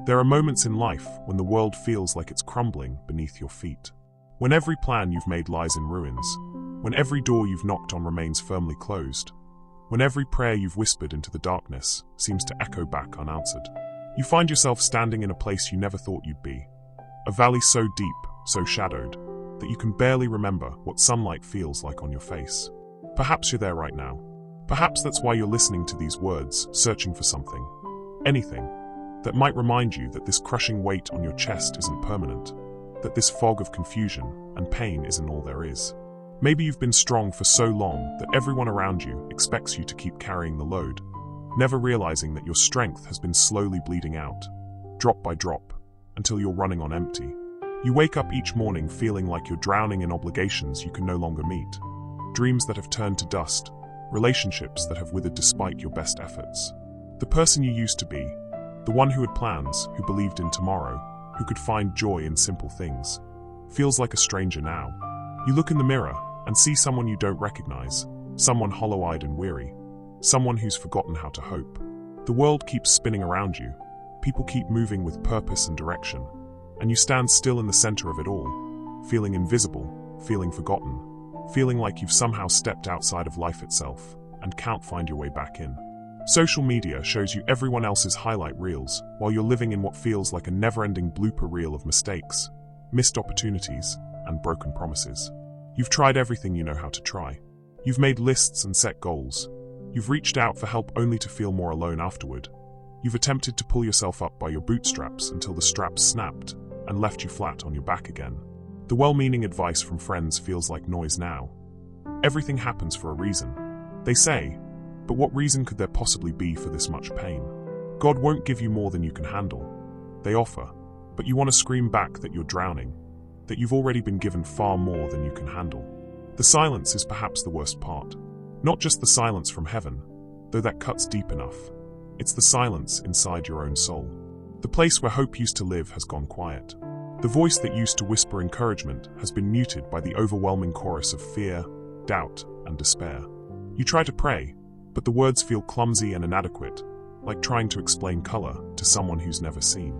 There are moments in life when the world feels like it's crumbling beneath your feet. When every plan you've made lies in ruins. When every door you've knocked on remains firmly closed. When every prayer you've whispered into the darkness seems to echo back unanswered. You find yourself standing in a place you never thought you'd be. A valley so deep, so shadowed, that you can barely remember what sunlight feels like on your face. Perhaps you're there right now. Perhaps that's why you're listening to these words, searching for something, anything, that might remind you that this crushing weight on your chest isn't permanent, that this fog of confusion and pain isn't all there is. Maybe you've been strong for so long that everyone around you expects you to keep carrying the load, never realizing that your strength has been slowly bleeding out, drop by drop, until you're running on empty. You wake up each morning feeling like you're drowning in obligations you can no longer meet, dreams that have turned to dust, relationships that have withered despite your best efforts. The person you used to be, the one who had plans, who believed in tomorrow, who could find joy in simple things, feels like a stranger now. You look in the mirror and see someone you don't recognize, someone hollow-eyed and weary, someone who's forgotten how to hope. The world keeps spinning around you, people keep moving with purpose and direction, and you stand still in the center of it all, feeling invisible, feeling forgotten, feeling like you've somehow stepped outside of life itself and can't find your way back in. Social media shows you everyone else's highlight reels, while you're living in what feels like a never-ending blooper reel of mistakes, missed opportunities, and broken promises. You've tried everything you know how to try. You've made lists and set goals. You've reached out for help only to feel more alone afterward. You've attempted to pull yourself up by your bootstraps until the straps snapped and left you flat on your back again. The well-meaning advice from friends feels like noise now. Everything happens for a reason, they say, but what reason could there possibly be for this much pain? God won't give you more than you can handle, they offer, but you want to scream back that you're drowning, that you've already been given far more than you can handle. The silence is perhaps the worst part. Not just the silence from heaven, though that cuts deep enough. It's the silence inside your own soul. The place where hope used to live has gone quiet. The voice that used to whisper encouragement has been muted by the overwhelming chorus of fear, doubt, and despair. You try to pray, but the words feel clumsy and inadequate, like trying to explain color to someone who's never seen.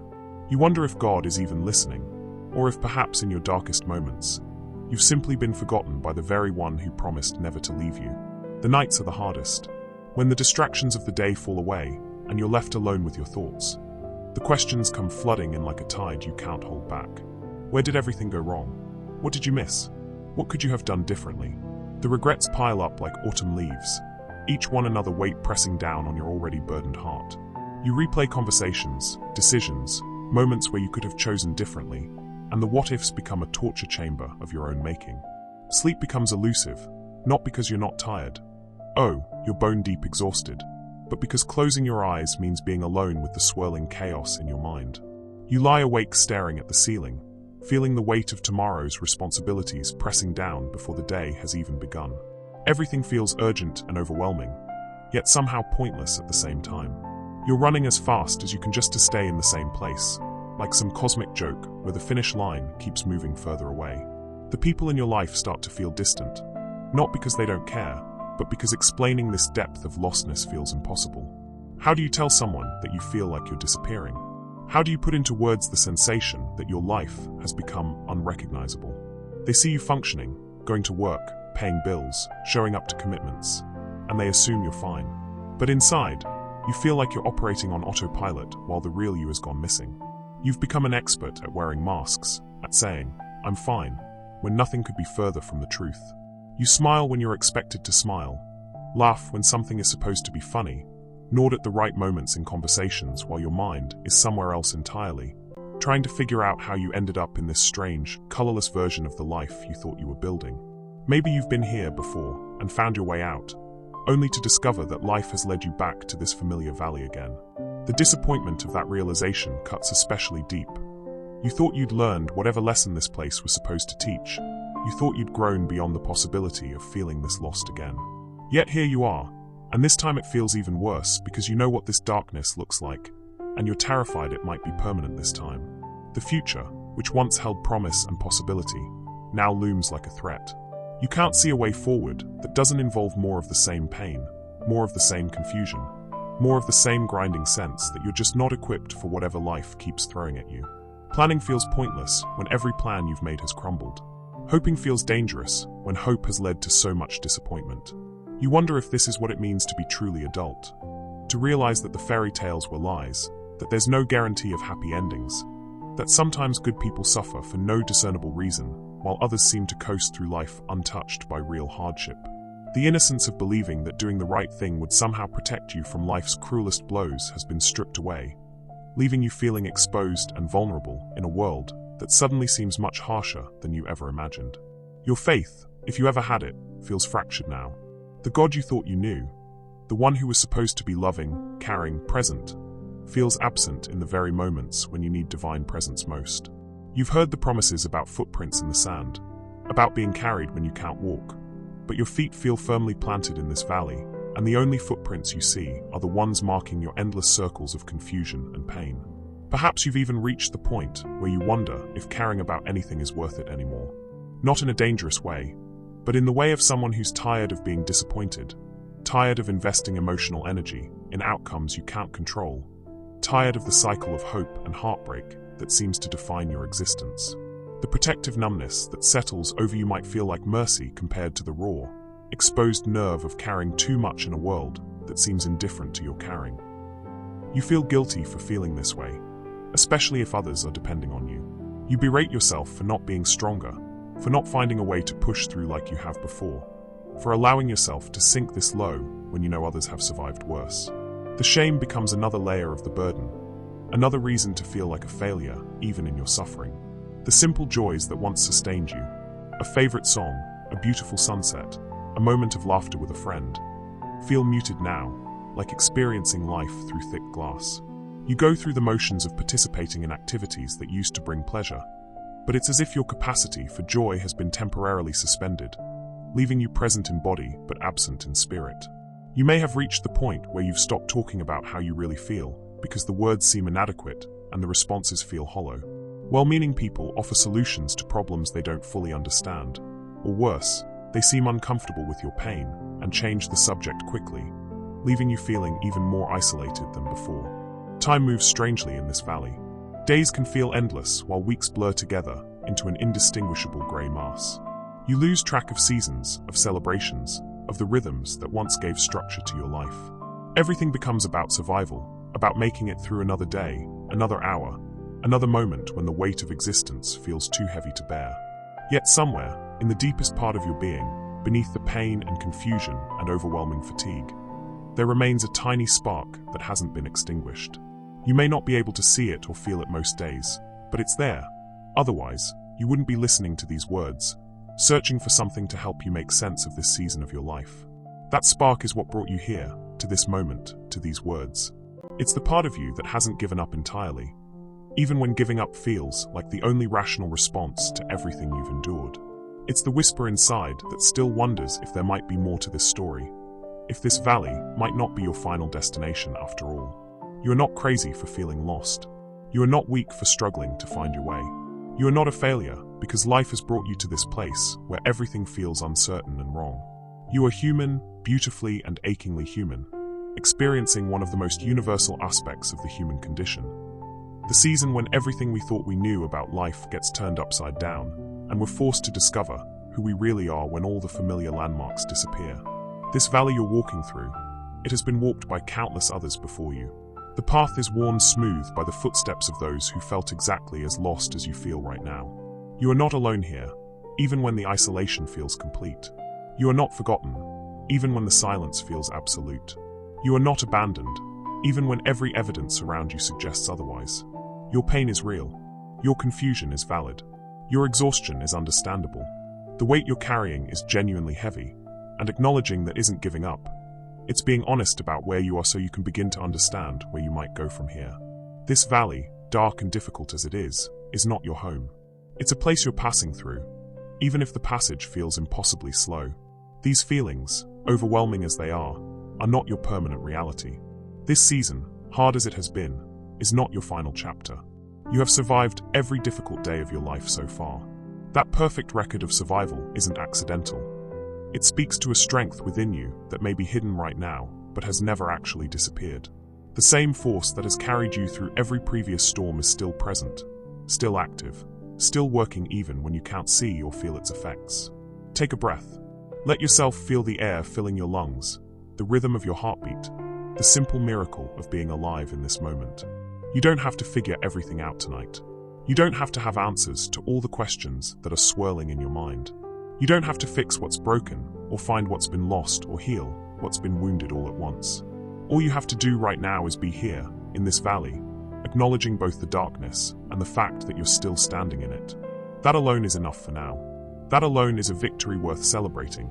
You wonder if God is even listening, or if perhaps in your darkest moments, you've simply been forgotten by the very one who promised never to leave you. The nights are the hardest, when the distractions of the day fall away and you're left alone with your thoughts. The questions come flooding in like a tide you can't hold back. Where did everything go wrong? What did you miss? What could you have done differently? The regrets pile up like autumn leaves, each one another weight pressing down on your already burdened heart. You replay conversations, decisions, moments where you could have chosen differently, and the what-ifs become a torture chamber of your own making. Sleep becomes elusive, not because you're not tired. Oh, you're bone-deep exhausted, but because closing your eyes means being alone with the swirling chaos in your mind. You lie awake staring at the ceiling, feeling the weight of tomorrow's responsibilities pressing down before the day has even begun. Everything feels urgent and overwhelming, yet somehow pointless at the same time. You're running as fast as you can just to stay in the same place, like some cosmic joke where the finish line keeps moving further away. The people in your life start to feel distant, not because they don't care, but because explaining this depth of lostness feels impossible. How do you tell someone that you feel like you're disappearing? How do you put into words the sensation that your life has become unrecognizable? They see you functioning, going to work, paying bills, showing up to commitments, and they assume you're fine. But inside, you feel like you're operating on autopilot while the real you has gone missing. You've become an expert at wearing masks, at saying, "I'm fine," when nothing could be further from the truth. You smile when you're expected to smile, laugh when something is supposed to be funny, nod at the right moments in conversations while your mind is somewhere else entirely, trying to figure out how you ended up in this strange, colorless version of the life you thought you were building. Maybe you've been here before and found your way out, only to discover that life has led you back to this familiar valley again. The disappointment of that realization cuts especially deep. You thought you'd learned whatever lesson this place was supposed to teach. You thought you'd grown beyond the possibility of feeling this lost again. Yet here you are, and this time it feels even worse because you know what this darkness looks like, and you're terrified it might be permanent this time. The future, which once held promise and possibility, now looms like a threat. You can't see a way forward that doesn't involve more of the same pain, more of the same confusion, More of the same grinding sense that you're just not equipped for whatever life keeps throwing at you. Planning feels pointless when every plan you've made has crumbled. Hoping feels dangerous when hope has led to so much disappointment. You wonder if this is what it means to be truly adult. To realize that the fairy tales were lies, that there's no guarantee of happy endings, that sometimes good people suffer for no discernible reason, while others seem to coast through life untouched by real hardship. The innocence of believing that doing the right thing would somehow protect you from life's cruelest blows has been stripped away, leaving you feeling exposed and vulnerable in a world that suddenly seems much harsher than you ever imagined. Your faith, if you ever had it, feels fractured now. The God you thought you knew, the one who was supposed to be loving, caring, present, feels absent in the very moments when you need divine presence most. You've heard the promises about footprints in the sand, about being carried when you can't walk, but your feet feel firmly planted in this valley, and the only footprints you see are the ones marking your endless circles of confusion and pain. Perhaps you've even reached the point where you wonder if caring about anything is worth it anymore. Not in a dangerous way, but in the way of someone who's tired of being disappointed, tired of investing emotional energy in outcomes you can't control, tired of the cycle of hope and heartbreak that seems to define your existence. The protective numbness that settles over you might feel like mercy compared to the raw, exposed nerve of carrying too much in a world that seems indifferent to your caring. You feel guilty for feeling this way, especially if others are depending on you. You berate yourself for not being stronger, for not finding a way to push through like you have before, for allowing yourself to sink this low when you know others have survived worse. The shame becomes another layer of the burden, another reason to feel like a failure, even in your suffering. The simple joys that once sustained you, a favorite song, a beautiful sunset, a moment of laughter with a friend, feel muted now, like experiencing life through thick glass. You go through the motions of participating in activities that used to bring pleasure, but it's as if your capacity for joy has been temporarily suspended, leaving you present in body but absent in spirit. You may have reached the point where you've stopped talking about how you really feel, because the words seem inadequate and the responses feel hollow. Well-meaning people offer solutions to problems they don't fully understand, or worse, they seem uncomfortable with your pain and change the subject quickly, leaving you feeling even more isolated than before. Time moves strangely in this valley. Days can feel endless while weeks blur together into an indistinguishable grey mass. You lose track of seasons, of celebrations, of the rhythms that once gave structure to your life. Everything becomes about survival, about making it through another day, another hour, another moment when the weight of existence feels too heavy to bear. Yet somewhere, in the deepest part of your being, beneath the pain and confusion and overwhelming fatigue, there remains a tiny spark that hasn't been extinguished. You may not be able to see it or feel it most days, but it's there. Otherwise, you wouldn't be listening to these words, searching for something to help you make sense of this season of your life. That spark is what brought you here, to this moment, to these words. It's the part of you that hasn't given up entirely, even when giving up feels like the only rational response to everything you've endured. It's the whisper inside that still wonders if there might be more to this story, if this valley might not be your final destination after all. You are not crazy for feeling lost. You are not weak for struggling to find your way. You are not a failure because life has brought you to this place where everything feels uncertain and wrong. You are human, beautifully and achingly human, experiencing one of the most universal aspects of the human condition. The season when everything we thought we knew about life gets turned upside down, and we're forced to discover who we really are when all the familiar landmarks disappear. This valley you're walking through, it has been walked by countless others before you. The path is worn smooth by the footsteps of those who felt exactly as lost as you feel right now. You are not alone here, even when the isolation feels complete. You are not forgotten, even when the silence feels absolute. You are not abandoned, even when every evidence around you suggests otherwise. Your pain is real. Your confusion is valid. Your exhaustion is understandable. The weight you're carrying is genuinely heavy, and acknowledging that isn't giving up. It's being honest about where you are so you can begin to understand where you might go from here. This valley, dark and difficult as it is not your home. It's a place you're passing through, even if the passage feels impossibly slow. These feelings, overwhelming as they are not your permanent reality. This season, hard as it has been, is not your final chapter. You have survived every difficult day of your life so far. That perfect record of survival isn't accidental. It speaks to a strength within you that may be hidden right now, but but has never actually disappeared. The same force that has carried you through every previous storm is still present, still active, still working even when you can't see or feel its effects. Take a breath. Let yourself feel the air filling your lungs, the rhythm of your heartbeat, the simple miracle of being alive in this moment. You don't have to figure everything out tonight. You don't have to have answers to all the questions that are swirling in your mind. You don't have to fix what's broken, or find what's been lost, or heal what's been wounded all at once. All you have to do right now is be here, in this valley, acknowledging both the darkness and the fact that you're still standing in it. That alone is enough for now. That alone is a victory worth celebrating,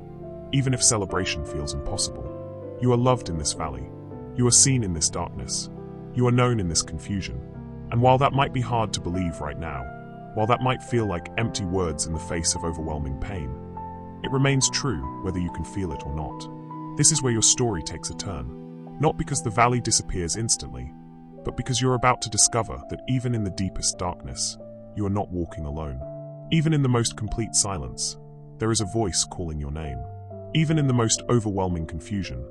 even if celebration feels impossible. You are loved in this valley. You are seen in this darkness. You are known in this confusion. And while that might be hard to believe right now, while that might feel like empty words in the face of overwhelming pain, it remains true whether you can feel it or not. This is where your story takes a turn. Not because the valley disappears instantly, but because you're about to discover that even in the deepest darkness, you are not walking alone. Even in the most complete silence, there is a voice calling your name. Even in the most overwhelming confusion,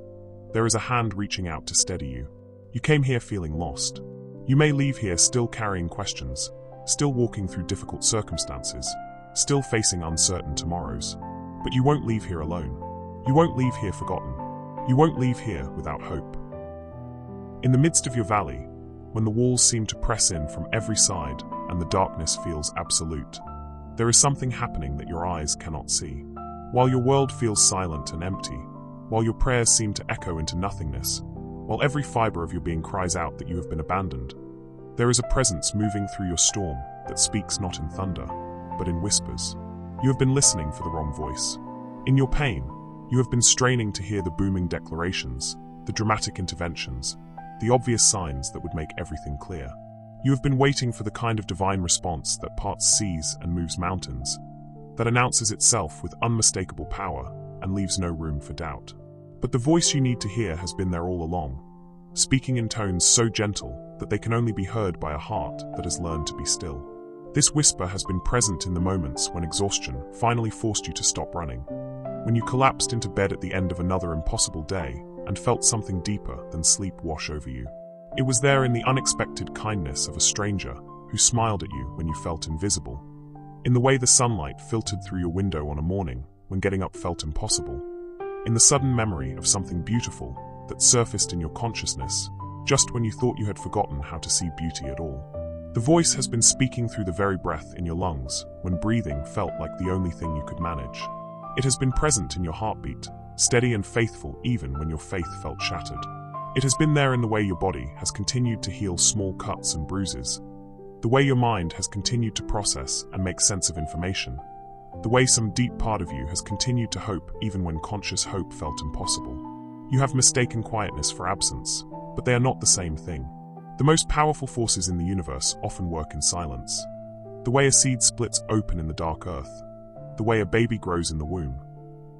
there is a hand reaching out to steady you. You came here feeling lost. You may leave here still carrying questions, still walking through difficult circumstances, still facing uncertain tomorrows. But you won't leave here alone. You won't leave here forgotten. You won't leave here without hope. In the midst of your valley, when the walls seem to press in from every side and the darkness feels absolute, there is something happening that your eyes cannot see. While your world feels silent and empty, while your prayers seem to echo into nothingness, while every fiber of your being cries out that you have been abandoned, there is a presence moving through your storm that speaks not in thunder, but in whispers. You have been listening for the wrong voice. In your pain, you have been straining to hear the booming declarations, the dramatic interventions, the obvious signs that would make everything clear. You have been waiting for the kind of divine response that parts seas and moves mountains, that announces itself with unmistakable power and leaves no room for doubt. But the voice you need to hear has been there all along, speaking in tones so gentle that they can only be heard by a heart that has learned to be still. This whisper has been present in the moments when exhaustion finally forced you to stop running, when you collapsed into bed at the end of another impossible day and felt something deeper than sleep wash over you. It was there in the unexpected kindness of a stranger who smiled at you when you felt invisible, in the way the sunlight filtered through your window on a morning when getting up felt impossible, in the sudden memory of something beautiful that surfaced in your consciousness just when you thought you had forgotten how to see beauty at all. The voice has been speaking through the very breath in your lungs when breathing felt like the only thing you could manage. It has been present in your heartbeat, steady and faithful even when your faith felt shattered. It has been there in the way your body has continued to heal small cuts and bruises, the way your mind has continued to process and make sense of information, the way some deep part of you has continued to hope even when conscious hope felt impossible. You have mistaken quietness for absence, but they are not the same thing. The most powerful forces in the universe often work in silence. The way a seed splits open in the dark earth, the way a baby grows in the womb,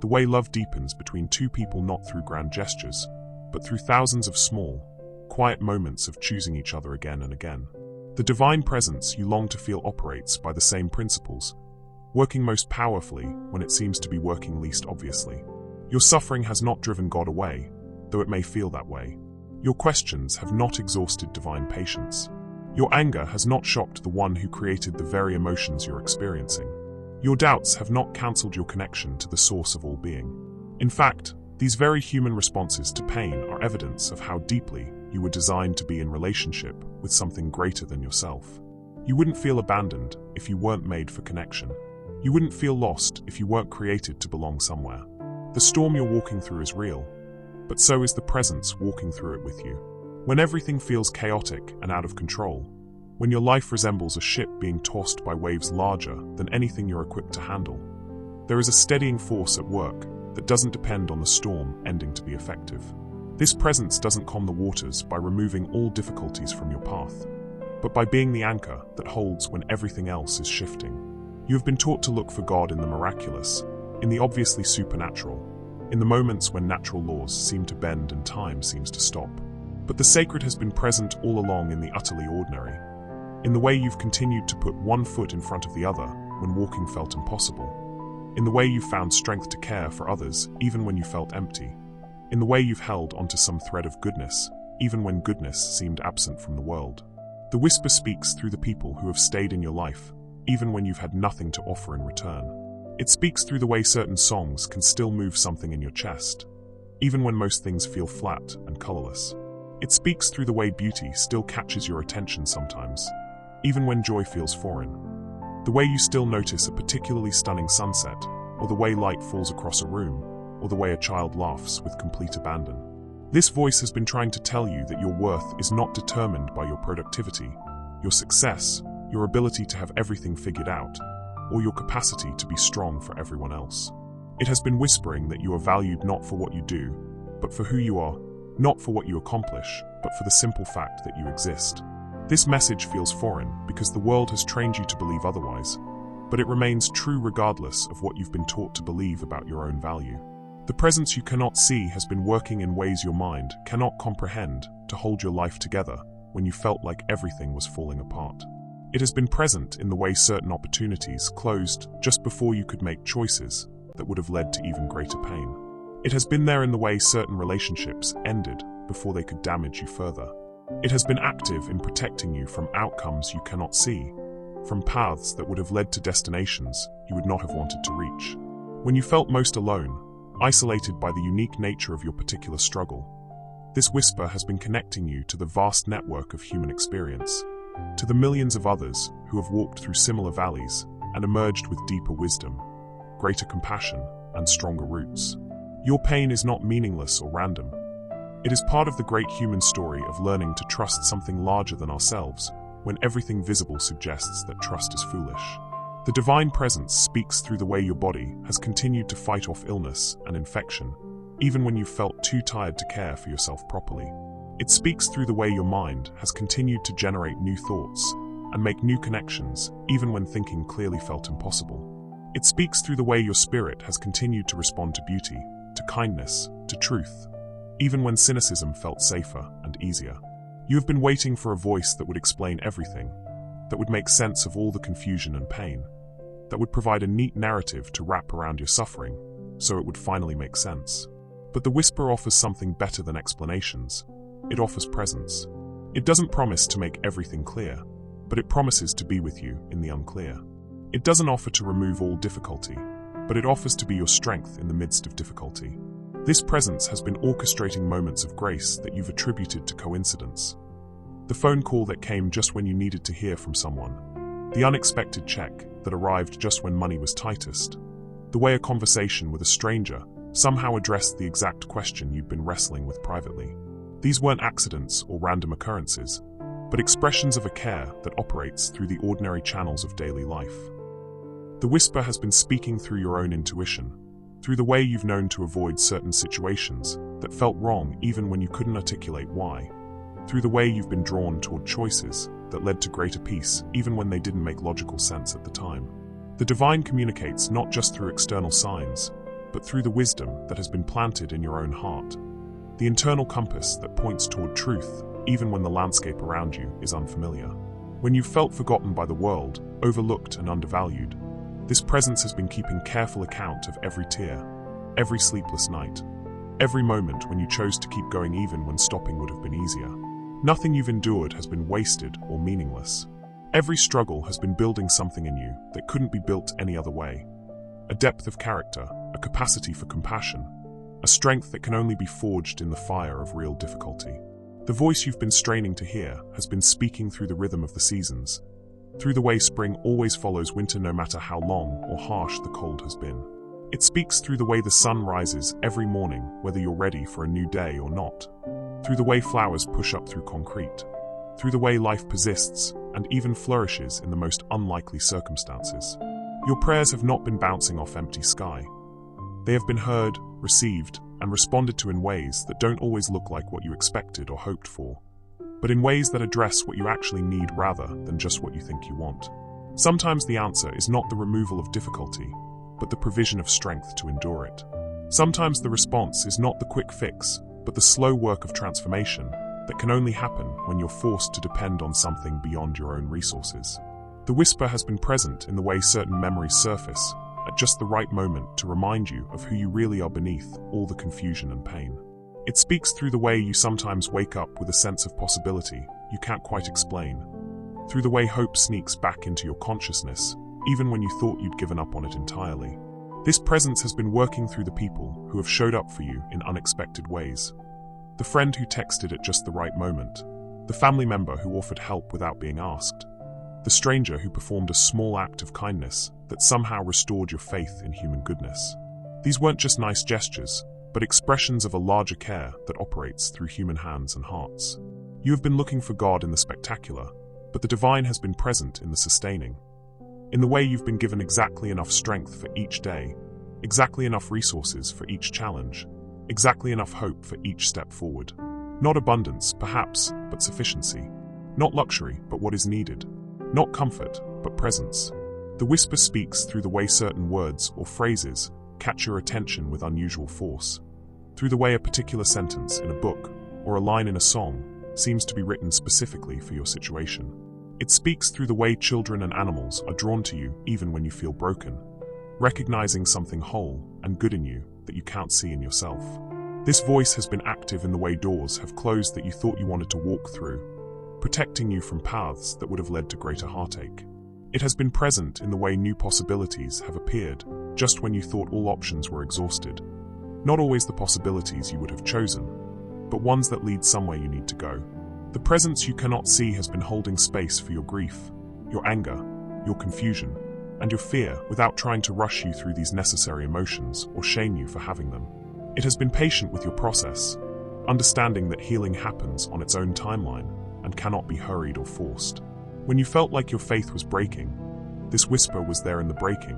the way love deepens between two people not through grand gestures, but through thousands of small, quiet moments of choosing each other again and again. The divine presence you long to feel operates by the same principles, working most powerfully when it seems to be working least obviously. Your suffering has not driven God away, though it may feel that way. Your questions have not exhausted divine patience. Your anger has not shocked the one who created the very emotions you're experiencing. Your doubts have not cancelled your connection to the source of all being. In fact, these very human responses to pain are evidence of how deeply you were designed to be in relationship with something greater than yourself. You wouldn't feel abandoned if you weren't made for connection. You wouldn't feel lost if you weren't created to belong somewhere. The storm you're walking through is real, but so is the presence walking through it with you. When everything feels chaotic and out of control, when your life resembles a ship being tossed by waves larger than anything you're equipped to handle, there is a steadying force at work that doesn't depend on the storm ending to be effective. This presence doesn't calm the waters by removing all difficulties from your path, but by being the anchor that holds when everything else is shifting. You have been taught to look for God in the miraculous, in the obviously supernatural, in the moments when natural laws seem to bend and time seems to stop. But the sacred has been present all along in the utterly ordinary, in the way you've continued to put one foot in front of the other when walking felt impossible, in the way you found strength to care for others even when you felt empty, in the way you've held onto some thread of goodness, even when goodness seemed absent from the world. The whisper speaks through the people who have stayed in your life, even when you've had nothing to offer in return. It speaks through the way certain songs can still move something in your chest, even when most things feel flat and colorless. It speaks through the way beauty still catches your attention sometimes, even when joy feels foreign. The way you still notice a particularly stunning sunset, or the way light falls across a room, or the way a child laughs with complete abandon. This voice has been trying to tell you that your worth is not determined by your productivity, your success, your ability to have everything figured out, or your capacity to be strong for everyone else. It has been whispering that you are valued not for what you do, but for who you are, not for what you accomplish, but for the simple fact that you exist. This message feels foreign because the world has trained you to believe otherwise, but it remains true regardless of what you've been taught to believe about your own value. The presence you cannot see has been working in ways your mind cannot comprehend to hold your life together when you felt like everything was falling apart. It has been present in the way certain opportunities closed just before you could make choices that would have led to even greater pain. It has been there in the way certain relationships ended before they could damage you further. It has been active in protecting you from outcomes you cannot see, from paths that would have led to destinations you would not have wanted to reach. When you felt most alone, isolated by the unique nature of your particular struggle, this whisper has been connecting you to the vast network of human experience, to the millions of others who have walked through similar valleys and emerged with deeper wisdom, greater compassion, and stronger roots. Your pain is not meaningless or random. It is part of the great human story of learning to trust something larger than ourselves when everything visible suggests that trust is foolish. The divine presence speaks through the way your body has continued to fight off illness and infection, even when you felt too tired to care for yourself properly. It speaks through the way your mind has continued to generate new thoughts and make new connections, even when thinking clearly felt impossible. It speaks through the way your spirit has continued to respond to beauty, to kindness, to truth, even when cynicism felt safer and easier. You have been waiting for a voice that would explain everything, that would make sense of all the confusion and pain, that would provide a neat narrative to wrap around your suffering, so it would finally make sense. But the whisper offers something better than explanations. It offers presence. It doesn't promise to make everything clear, but it promises to be with you in the unclear. It doesn't offer to remove all difficulty, but it offers to be your strength in the midst of difficulty. This presence has been orchestrating moments of grace that you've attributed to coincidence. The phone call that came just when you needed to hear from someone. The unexpected check that arrived just when money was tightest. The way a conversation with a stranger somehow addressed the exact question you'd been wrestling with privately. These weren't accidents or random occurrences, but expressions of a care that operates through the ordinary channels of daily life. The whisper has been speaking through your own intuition, through the way you've known to avoid certain situations that felt wrong even when you couldn't articulate why, through the way you've been drawn toward choices that led to greater peace even when they didn't make logical sense at the time. The divine communicates not just through external signs, but through the wisdom that has been planted in your own heart, the internal compass that points toward truth even when the landscape around you is unfamiliar. When you've felt forgotten by the world, overlooked and undervalued, this presence has been keeping careful account of every tear, every sleepless night, every moment when you chose to keep going even when stopping would have been easier. Nothing you've endured has been wasted or meaningless. Every struggle has been building something in you that couldn't be built any other way. A depth of character, a capacity for compassion, a strength that can only be forged in the fire of real difficulty. The voice you've been straining to hear has been speaking through the rhythm of the seasons, through the way spring always follows winter no matter how long or harsh the cold has been. It speaks through the way the sun rises every morning, whether you're ready for a new day or not, through the way flowers push up through concrete, through the way life persists and even flourishes in the most unlikely circumstances. Your prayers have not been bouncing off empty sky. They have been heard, received, and responded to in ways that don't always look like what you expected or hoped for, but in ways that address what you actually need rather than just what you think you want. Sometimes the answer is not the removal of difficulty, but the provision of strength to endure it. Sometimes the response is not the quick fix, but the slow work of transformation that can only happen when you're forced to depend on something beyond your own resources. The whisper has been present in the way certain memories surface at just the right moment to remind you of who you really are beneath all the confusion and pain. It speaks through the way you sometimes wake up with a sense of possibility you can't quite explain, through the way hope sneaks back into your consciousness, even when you thought you'd given up on it entirely. This presence has been working through the people who have showed up for you in unexpected ways. The friend who texted at just the right moment, the family member who offered help without being asked, the stranger who performed a small act of kindness that somehow restored your faith in human goodness. These weren't just nice gestures, but expressions of a larger care that operates through human hands and hearts. You have been looking for God in the spectacular, but the divine has been present in the sustaining. In the way you've been given exactly enough strength for each day, exactly enough resources for each challenge, exactly enough hope for each step forward. Not abundance, perhaps, but sufficiency. Not luxury, but what is needed. Not comfort, but presence. The whisper speaks through the way certain words or phrases catch your attention with unusual force, through the way a particular sentence in a book or a line in a song seems to be written specifically for your situation. It speaks through the way children and animals are drawn to you even when you feel broken, recognizing something whole and good in you that you can't see in yourself. This voice has been active in the way doors have closed that you thought you wanted to walk through, protecting you from paths that would have led to greater heartache. It has been present in the way new possibilities have appeared just when you thought all options were exhausted. Not always the possibilities you would have chosen, but ones that lead somewhere you need to go. The presence you cannot see has been holding space for your grief, your anger, your confusion, and your fear without trying to rush you through these necessary emotions or shame you for having them. It has been patient with your process, understanding that healing happens on its own timeline and cannot be hurried or forced. When you felt like your faith was breaking, this whisper was there in the breaking,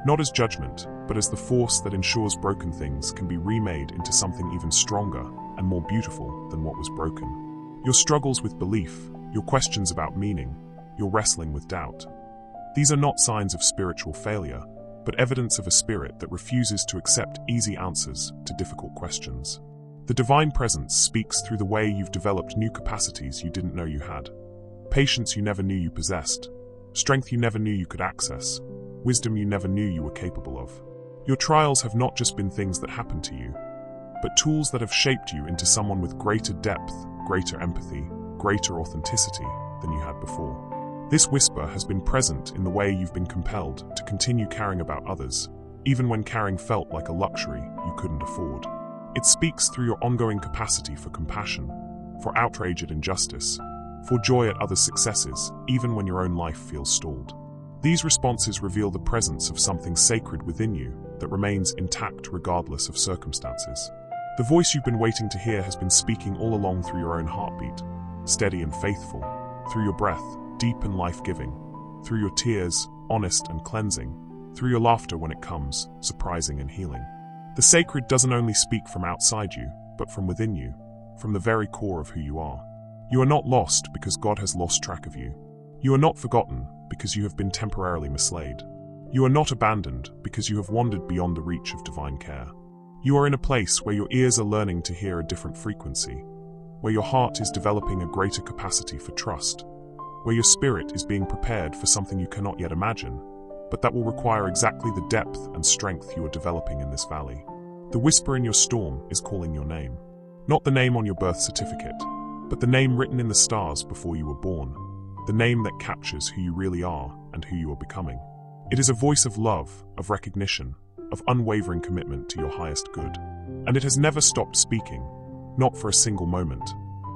not as judgment, but as the force that ensures broken things can be remade into something even stronger and more beautiful than what was broken. Your struggles with belief, your questions about meaning, your wrestling with doubt. These are not signs of spiritual failure, but evidence of a spirit that refuses to accept easy answers to difficult questions. The divine presence speaks through the way you've developed new capacities you didn't know you had. Patience you never knew you possessed, strength you never knew you could access, wisdom you never knew you were capable of. Your trials have not just been things that happened to you, but tools that have shaped you into someone with greater depth, greater empathy, greater authenticity than you had before. This whisper has been present in the way you've been compelled to continue caring about others, even when caring felt like a luxury you couldn't afford. It speaks through your ongoing capacity for compassion, for outrage at injustice, for joy at others' successes, even when your own life feels stalled. These responses reveal the presence of something sacred within you that remains intact regardless of circumstances. The voice you've been waiting to hear has been speaking all along through your own heartbeat, steady and faithful, through your breath, deep and life-giving, through your tears, honest and cleansing, through your laughter when it comes, surprising and healing. The sacred doesn't only speak from outside you, but from within you, from the very core of who you are. You are not lost because God has lost track of you. You are not forgotten because you have been temporarily mislaid. You are not abandoned because you have wandered beyond the reach of divine care. You are in a place where your ears are learning to hear a different frequency, where your heart is developing a greater capacity for trust, where your spirit is being prepared for something you cannot yet imagine, but that will require exactly the depth and strength you are developing in this valley. The whisper in your storm is calling your name. Not the name on your birth certificate, but the name written in the stars before you were born, the name that captures who you really are and who you are becoming. It is a voice of love, of recognition, of unwavering commitment to your highest good. And it has never stopped speaking, not for a single moment,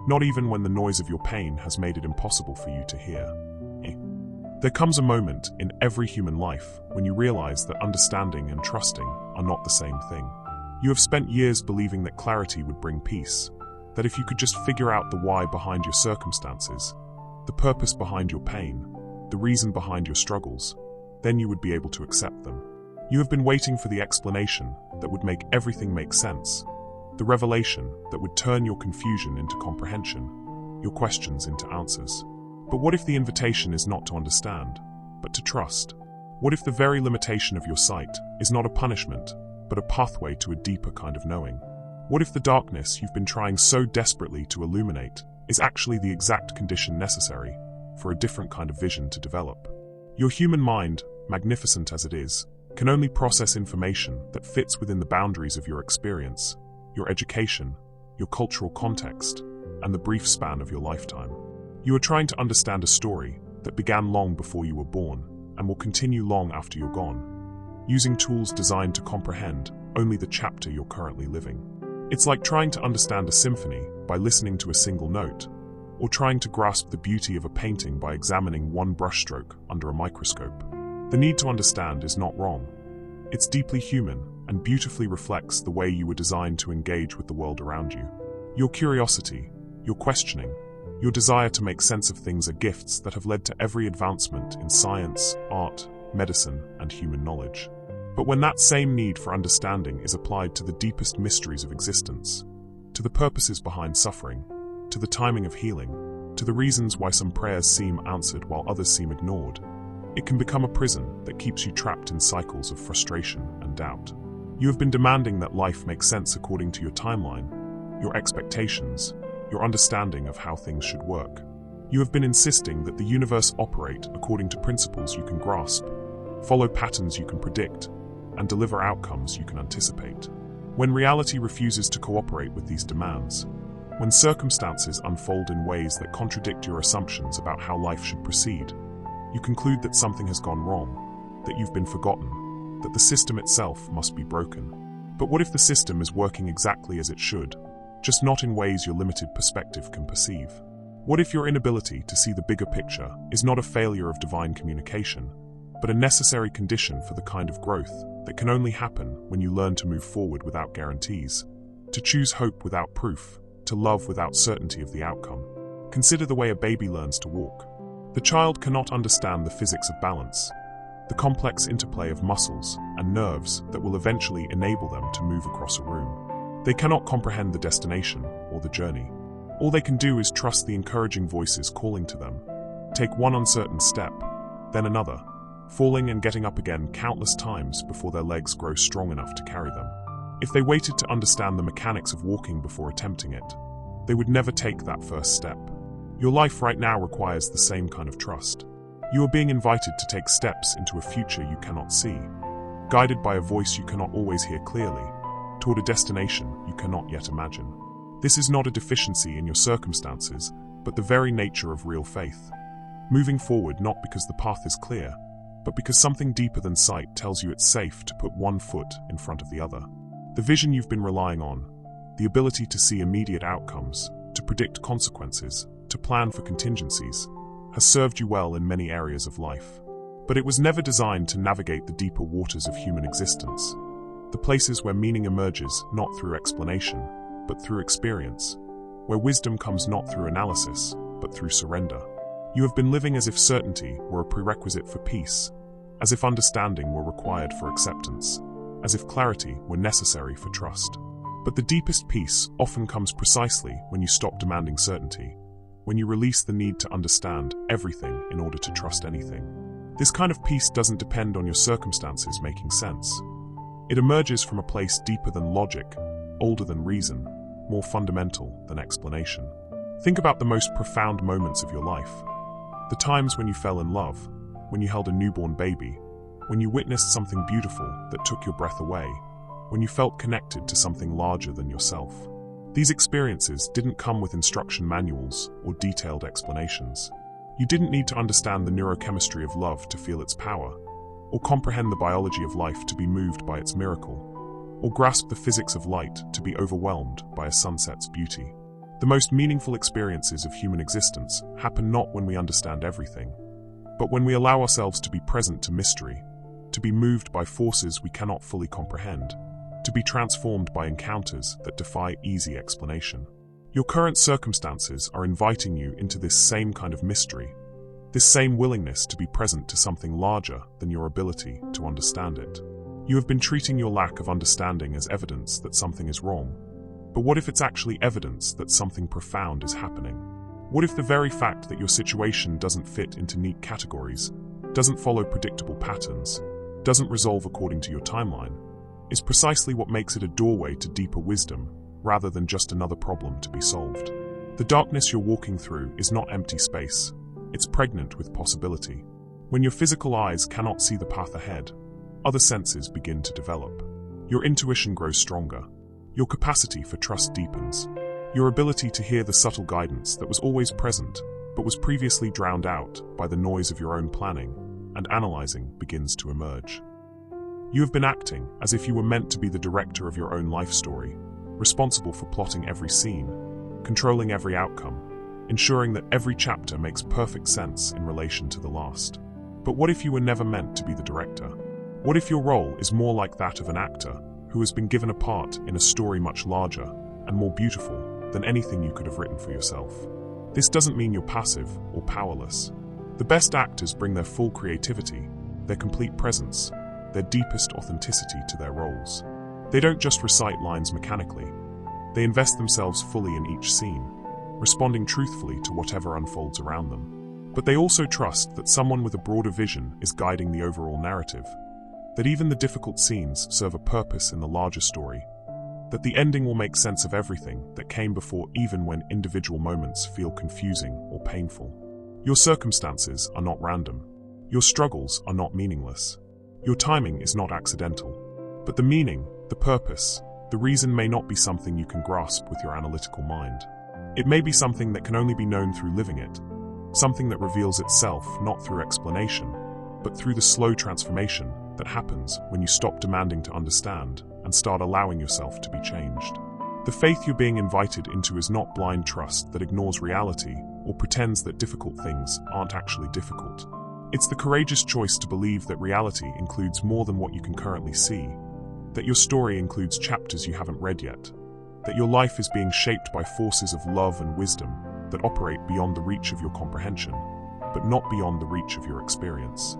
not even when the noise of your pain has made it impossible for you to hear. There comes a moment in every human life when you realize that understanding and trusting are not the same thing. You have spent years believing that clarity would bring peace, that if you could just figure out the why behind your circumstances, the purpose behind your pain, the reason behind your struggles, then you would be able to accept them. You have been waiting for the explanation that would make everything make sense, the revelation that would turn your confusion into comprehension, your questions into answers. But what if the invitation is not to understand, but to trust? What if the very limitation of your sight is not a punishment, but a pathway to a deeper kind of knowing? What if the darkness you've been trying so desperately to illuminate is actually the exact condition necessary for a different kind of vision to develop? Your human mind, magnificent as it is, can only process information that fits within the boundaries of your experience, your education, your cultural context, and the brief span of your lifetime. You are trying to understand a story that began long before you were born and will continue long after you're gone, using tools designed to comprehend only the chapter you're currently living. It's like trying to understand a symphony by listening to a single note, or trying to grasp the beauty of a painting by examining one brushstroke under a microscope. The need to understand is not wrong. It's deeply human and beautifully reflects the way you were designed to engage with the world around you. Your curiosity, your questioning, your desire to make sense of things are gifts that have led to every advancement in science, art, medicine, and human knowledge. But when that same need for understanding is applied to the deepest mysteries of existence, to the purposes behind suffering, to the timing of healing, to the reasons why some prayers seem answered while others seem ignored, it can become a prison that keeps you trapped in cycles of frustration and doubt. You have been demanding that life make sense according to your timeline, your expectations, your understanding of how things should work. You have been insisting that the universe operate according to principles you can grasp, follow patterns you can predict, and deliver outcomes you can anticipate. When reality refuses to cooperate with these demands, when circumstances unfold in ways that contradict your assumptions about how life should proceed, you conclude that something has gone wrong, that you've been forgotten, that the system itself must be broken. But what if the system is working exactly as it should, just not in ways your limited perspective can perceive? What if your inability to see the bigger picture is not a failure of divine communication, but a necessary condition for the kind of growth that can only happen when you learn to move forward without guarantees, to choose hope without proof, to love without certainty of the outcome? Consider the way a baby learns to walk. The child cannot understand the physics of balance, the complex interplay of muscles and nerves that will eventually enable them to move across a room. They cannot comprehend the destination or the journey. All they can do is trust the encouraging voices calling to them, take one uncertain step, then another, falling and getting up again countless times before their legs grow strong enough to carry them. If they waited to understand the mechanics of walking before attempting it, they would never take that first step. Your life right now requires the same kind of trust. You are being invited to take steps into a future you cannot see, guided by a voice you cannot always hear clearly, toward a destination you cannot yet imagine. This is not a deficiency in your circumstances, but the very nature of real faith. Moving forward not because the path is clear, but because something deeper than sight tells you it's safe to put one foot in front of the other. The vision you've been relying on, the ability to see immediate outcomes, to predict consequences, to plan for contingencies, has served you well in many areas of life. But it was never designed to navigate the deeper waters of human existence, the places where meaning emerges not through explanation, but through experience, where wisdom comes not through analysis, but through surrender. You have been living as if certainty were a prerequisite for peace, as if understanding were required for acceptance, as if clarity were necessary for trust. But the deepest peace often comes precisely when you stop demanding certainty, when you release the need to understand everything in order to trust anything. This kind of peace doesn't depend on your circumstances making sense. It emerges from a place deeper than logic, older than reason, more fundamental than explanation. Think about the most profound moments of your life. The times when you fell in love, when you held a newborn baby, when you witnessed something beautiful that took your breath away, when you felt connected to something larger than yourself. These experiences didn't come with instruction manuals or detailed explanations. You didn't need to understand the neurochemistry of love to feel its power, or comprehend the biology of life to be moved by its miracle, or grasp the physics of light to be overwhelmed by a sunset's beauty. The most meaningful experiences of human existence happen not when we understand everything, but when we allow ourselves to be present to mystery, to be moved by forces we cannot fully comprehend, to be transformed by encounters that defy easy explanation. Your current circumstances are inviting you into this same kind of mystery, this same willingness to be present to something larger than your ability to understand it. You have been treating your lack of understanding as evidence that something is wrong. But what if it's actually evidence that something profound is happening? What if the very fact that your situation doesn't fit into neat categories, doesn't follow predictable patterns, doesn't resolve according to your timeline, is precisely what makes it a doorway to deeper wisdom, rather than just another problem to be solved? The darkness you're walking through is not empty space, it's pregnant with possibility. When your physical eyes cannot see the path ahead, other senses begin to develop. Your intuition grows stronger. Your capacity for trust deepens. Your ability to hear the subtle guidance that was always present, but was previously drowned out by the noise of your own planning and analyzing begins to emerge. You have been acting as if you were meant to be the director of your own life story, responsible for plotting every scene, controlling every outcome, ensuring that every chapter makes perfect sense in relation to the last. But what if you were never meant to be the director? What if your role is more like that of an actor who has been given a part in a story much larger and more beautiful than anything you could have written for yourself? This doesn't mean you're passive or powerless. The best actors bring their full creativity, their complete presence, their deepest authenticity to their roles. They don't just recite lines mechanically. They invest themselves fully in each scene, responding truthfully to whatever unfolds around them. But they also trust that someone with a broader vision is guiding the overall narrative, that even the difficult scenes serve a purpose in the larger story, that the ending will make sense of everything that came before even when individual moments feel confusing or painful. Your circumstances are not random. Your struggles are not meaningless. Your timing is not accidental. But the meaning, the purpose, the reason may not be something you can grasp with your analytical mind. It may be something that can only be known through living it, something that reveals itself not through explanation, but through the slow transformation that happens when you stop demanding to understand and start allowing yourself to be changed. The faith you're being invited into is not blind trust that ignores reality or pretends that difficult things aren't actually difficult. It's the courageous choice to believe that reality includes more than what you can currently see, that your story includes chapters you haven't read yet, that your life is being shaped by forces of love and wisdom that operate beyond the reach of your comprehension, but not beyond the reach of your experience.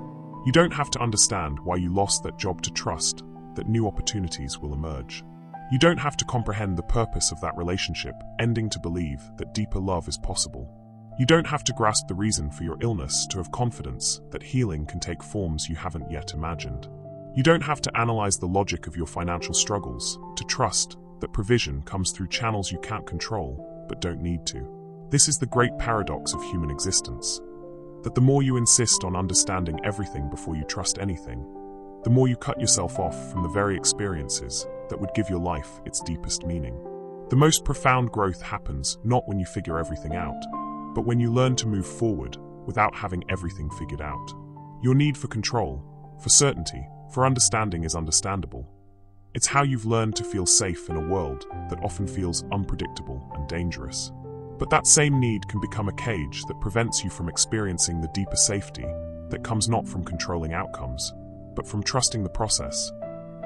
You don't have to understand why you lost that job to trust that new opportunities will emerge. You don't have to comprehend the purpose of that relationship ending to believe that deeper love is possible. You don't have to grasp the reason for your illness to have confidence that healing can take forms you haven't yet imagined. You don't have to analyze the logic of your financial struggles to trust that provision comes through channels you can't control but don't need to. This is the great paradox of human existence, that the more you insist on understanding everything before you trust anything, the more you cut yourself off from the very experiences that would give your life its deepest meaning. The most profound growth happens not when you figure everything out, but when you learn to move forward without having everything figured out. Your need for control, for certainty, for understanding is understandable. It's how you've learned to feel safe in a world that often feels unpredictable and dangerous. But that same need can become a cage that prevents you from experiencing the deeper safety that comes not from controlling outcomes, but from trusting the process,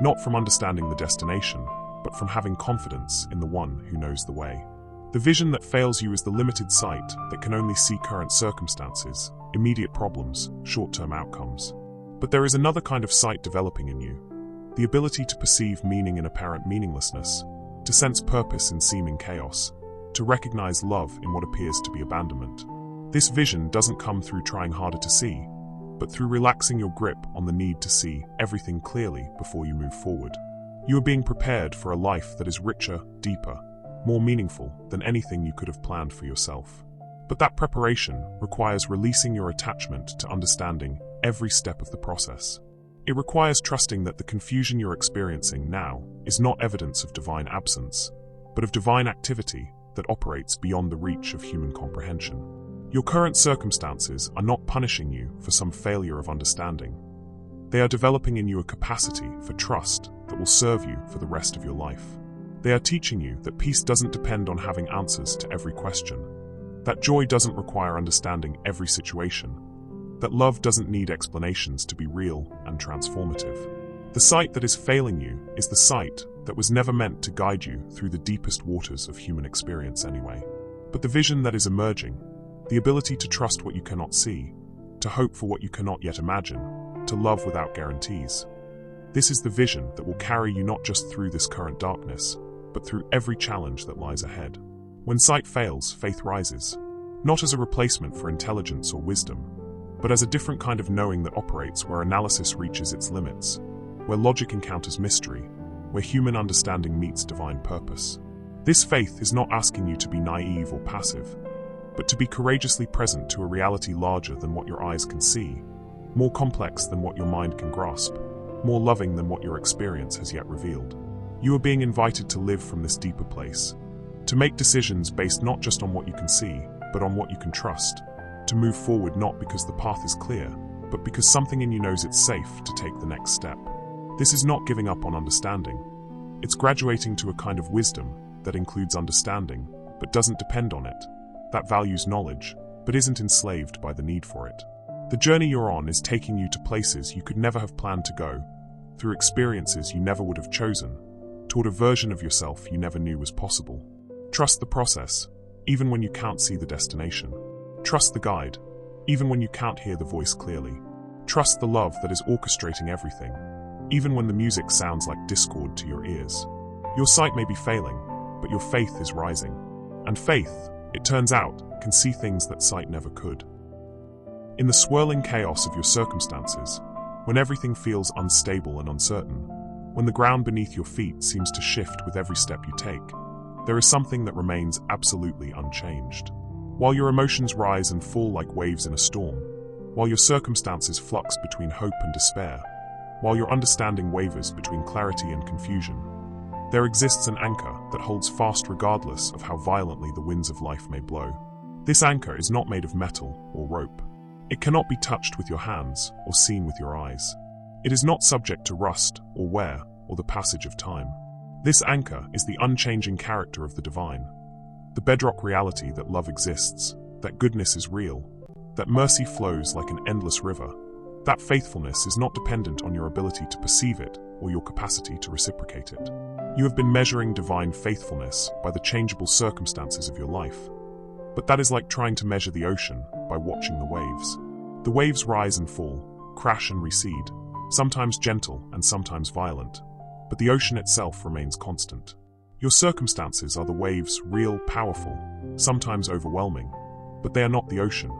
not from understanding the destination, but from having confidence in the one who knows the way. The vision that fails you is the limited sight that can only see current circumstances, immediate problems, short-term outcomes. But there is another kind of sight developing in you, the ability to perceive meaning in apparent meaninglessness, to sense purpose in seeming chaos, to recognize love in what appears to be abandonment. This vision doesn't come through trying harder to see, but through relaxing your grip on the need to see everything clearly before you move forward. You are being prepared for a life that is richer, deeper, more meaningful than anything you could have planned for yourself. But that preparation requires releasing your attachment to understanding every step of the process. It requires trusting that the confusion you're experiencing now is not evidence of divine absence, but of divine activity that operates beyond the reach of human comprehension. Your current circumstances are not punishing you for some failure of understanding. They are developing in you a capacity for trust that will serve you for the rest of your life. They are teaching you that peace doesn't depend on having answers to every question, that joy doesn't require understanding every situation, that love doesn't need explanations to be real and transformative. The sight that is failing you is the sight that was never meant to guide you through the deepest waters of human experience anyway. But the vision that is emerging, the ability to trust what you cannot see, to hope for what you cannot yet imagine, to love without guarantees. This is the vision that will carry you not just through this current darkness, but through every challenge that lies ahead. When sight fails, faith rises, not as a replacement for intelligence or wisdom, but as a different kind of knowing that operates where analysis reaches its limits, where logic encounters mystery, where human understanding meets divine purpose. This faith is not asking you to be naive or passive, but to be courageously present to a reality larger than what your eyes can see, more complex than what your mind can grasp, more loving than what your experience has yet revealed. You are being invited to live from this deeper place, To make decisions based not just on what you can see, but on what you can trust. To move forward not because the path is clear, but because something in you knows it's safe to take the next step. This is not giving up on understanding. It's graduating to a kind of wisdom that includes understanding, but doesn't depend on it, that values knowledge, but isn't enslaved by the need for it. The journey you're on is taking you to places you could never have planned to go, through experiences you never would have chosen, toward a version of yourself you never knew was possible. Trust the process, even when you can't see the destination. Trust the guide, even when you can't hear the voice clearly. Trust the love that is orchestrating everything, even when the music sounds like discord to your ears. Your sight may be failing, but your faith is rising. And faith, it turns out, can see things that sight never could. In the swirling chaos of your circumstances, when everything feels unstable and uncertain, when the ground beneath your feet seems to shift with every step you take, there is something that remains absolutely unchanged. While your emotions rise and fall like waves in a storm, while your circumstances flux between hope and despair, while your understanding wavers between clarity and confusion, there exists an anchor that holds fast regardless of how violently the winds of life may blow. This anchor is not made of metal or rope. It cannot be touched with your hands or seen with your eyes. It is not subject to rust or wear or the passage of time. This anchor is the unchanging character of the divine, the bedrock reality that love exists, that goodness is real, that mercy flows like an endless river, that faithfulness is not dependent on your ability to perceive it or your capacity to reciprocate it. You have been measuring divine faithfulness by the changeable circumstances of your life, but that is like trying to measure the ocean by watching the waves. The waves rise and fall, crash and recede, sometimes gentle and sometimes violent, but the ocean itself remains constant. Your circumstances are the waves, real, powerful, sometimes overwhelming, but they are not the ocean.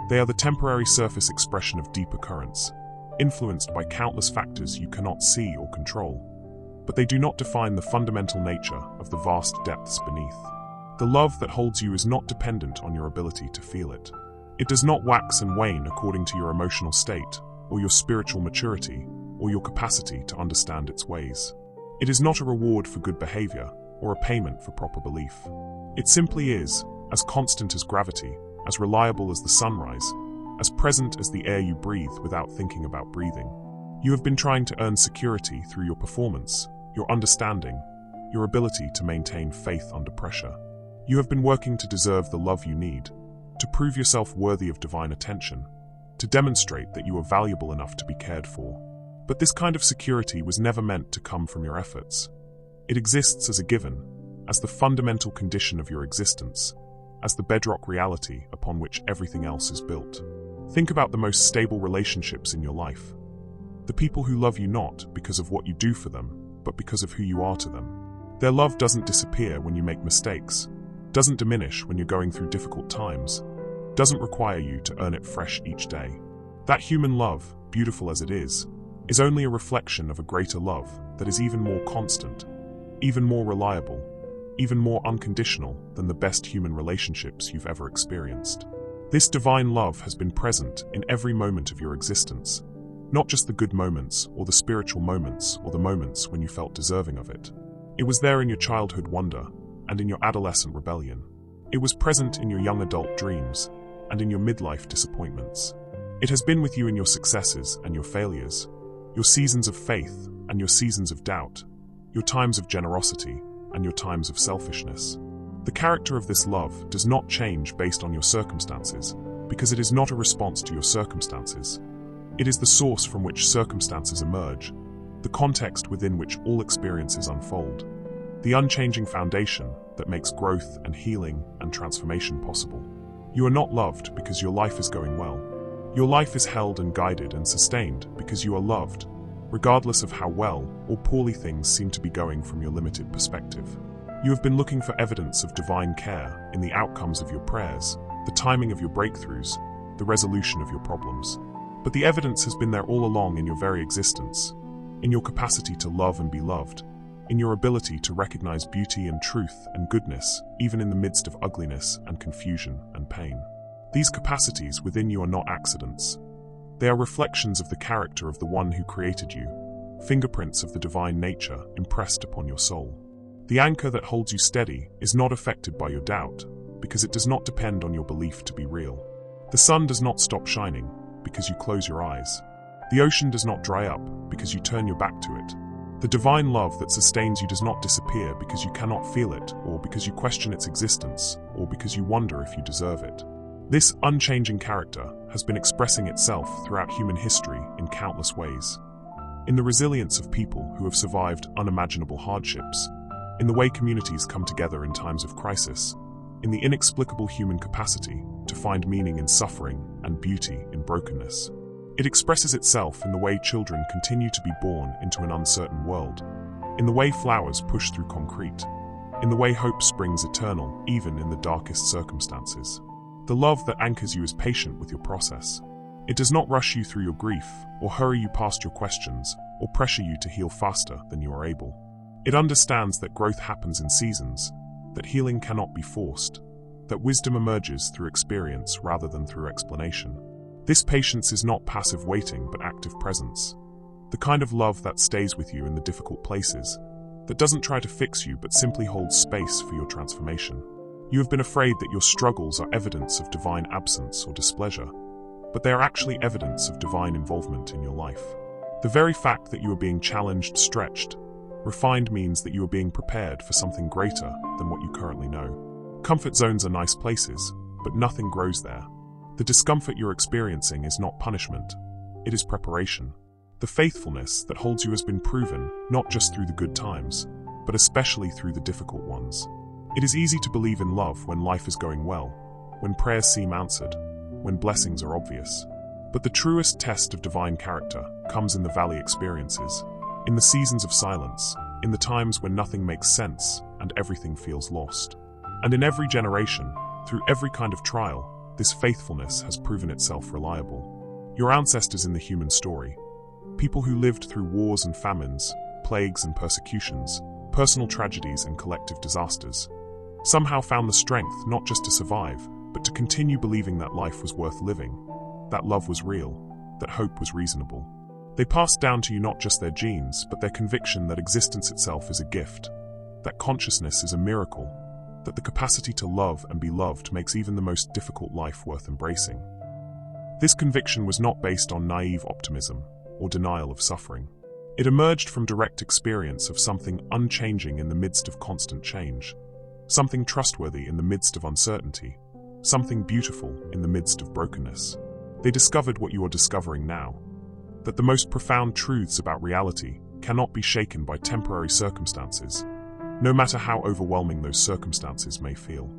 They are the temporary surface expression of deeper currents, influenced by countless factors you cannot see or control, but they do not define the fundamental nature of the vast depths beneath. The love that holds you is not dependent on your ability to feel it. It does not wax and wane according to your emotional state, or your spiritual maturity, or your capacity to understand its ways. It is not a reward for good behavior, or a payment for proper belief. It simply is, as constant as gravity, as reliable as the sunrise, as present as the air you breathe without thinking about breathing. You have been trying to earn security through your performance, your understanding, your ability to maintain faith under pressure. You have been working to deserve the love you need, to prove yourself worthy of divine attention, to demonstrate that you are valuable enough to be cared for. But this kind of security was never meant to come from your efforts. It exists as a given, as the fundamental condition of your existence, as the bedrock reality upon which everything else is built. Think about the most stable relationships in your life. The people who love you not because of what you do for them, but because of who you are to them. Their love doesn't disappear when you make mistakes, doesn't diminish when you're going through difficult times, doesn't require you to earn it fresh each day. That human love, beautiful as it is only a reflection of a greater love that is even more constant, even more reliable, even more unconditional than the best human relationships you've ever experienced. This divine love has been present in every moment of your existence, not just the good moments or the spiritual moments or the moments when you felt deserving of it. It was there in your childhood wonder and in your adolescent rebellion. It was present in your young adult dreams and in your midlife disappointments. It has been with you in your successes and your failures, your seasons of faith and your seasons of doubt, your times of generosity and your times of selfishness. The character of this love does not change based on your circumstances, because it is not a response to your circumstances. It is the source from which circumstances emerge, the context within which all experiences unfold, the unchanging foundation that makes growth and healing and transformation possible. You are not loved because your life is going well. Your life is held and guided and sustained because you are loved, regardless of how well or poorly things seem to be going from your limited perspective. You have been looking for evidence of divine care in the outcomes of your prayers, the timing of your breakthroughs, the resolution of your problems. But the evidence has been there all along in your very existence, in your capacity to love and be loved, in your ability to recognize beauty and truth and goodness, even in the midst of ugliness and confusion and pain. These capacities within you are not accidents. They are reflections of the character of the one who created you, fingerprints of the divine nature impressed upon your soul. The anchor that holds you steady is not affected by your doubt, because it does not depend on your belief to be real. The sun does not stop shining because you close your eyes. The ocean does not dry up because you turn your back to it. The divine love that sustains you does not disappear because you cannot feel it, or because you question its existence, or because you wonder if you deserve it. This unchanging character has been expressing itself throughout human history in countless ways. In the resilience of people who have survived unimaginable hardships, in the way communities come together in times of crisis, in the inexplicable human capacity to find meaning in suffering and beauty in brokenness. It expresses itself in the way children continue to be born into an uncertain world, in the way flowers push through concrete, in the way hope springs eternal even in the darkest circumstances. The love that anchors you is patient with your process. It does not rush you through your grief, or hurry you past your questions, or pressure you to heal faster than you are able. It understands that growth happens in seasons, that healing cannot be forced, that wisdom emerges through experience rather than through explanation. This patience is not passive waiting but active presence, the kind of love that stays with you in the difficult places, that doesn't try to fix you but simply holds space for your transformation. You have been afraid that your struggles are evidence of divine absence or displeasure, but they are actually evidence of divine involvement in your life. The very fact that you are being challenged, stretched, refined means that you are being prepared for something greater than what you currently know. Comfort zones are nice places, but nothing grows there. The discomfort you're experiencing is not punishment, it is preparation. The faithfulness that holds you has been proven not just through the good times, but especially through the difficult ones. It is easy to believe in love when life is going well, when prayers seem answered, when blessings are obvious. But the truest test of divine character comes in the valley experiences, in the seasons of silence, in the times when nothing makes sense and everything feels lost. And in every generation, through every kind of trial, this faithfulness has proven itself reliable. Your ancestors in the human story, people who lived through wars and famines, plagues and persecutions, personal tragedies and collective disasters, somehow found the strength not just to survive, but to continue believing that life was worth living, that love was real, that hope was reasonable. They passed down to you not just their genes, but their conviction that existence itself is a gift, that consciousness is a miracle, that the capacity to love and be loved makes even the most difficult life worth embracing. This conviction was not based on naive optimism or denial of suffering. It emerged from direct experience of something unchanging in the midst of constant change, something trustworthy in the midst of uncertainty, something beautiful in the midst of brokenness. They discovered what you are discovering now, that the most profound truths about reality cannot be shaken by temporary circumstances, no matter how overwhelming those circumstances may feel.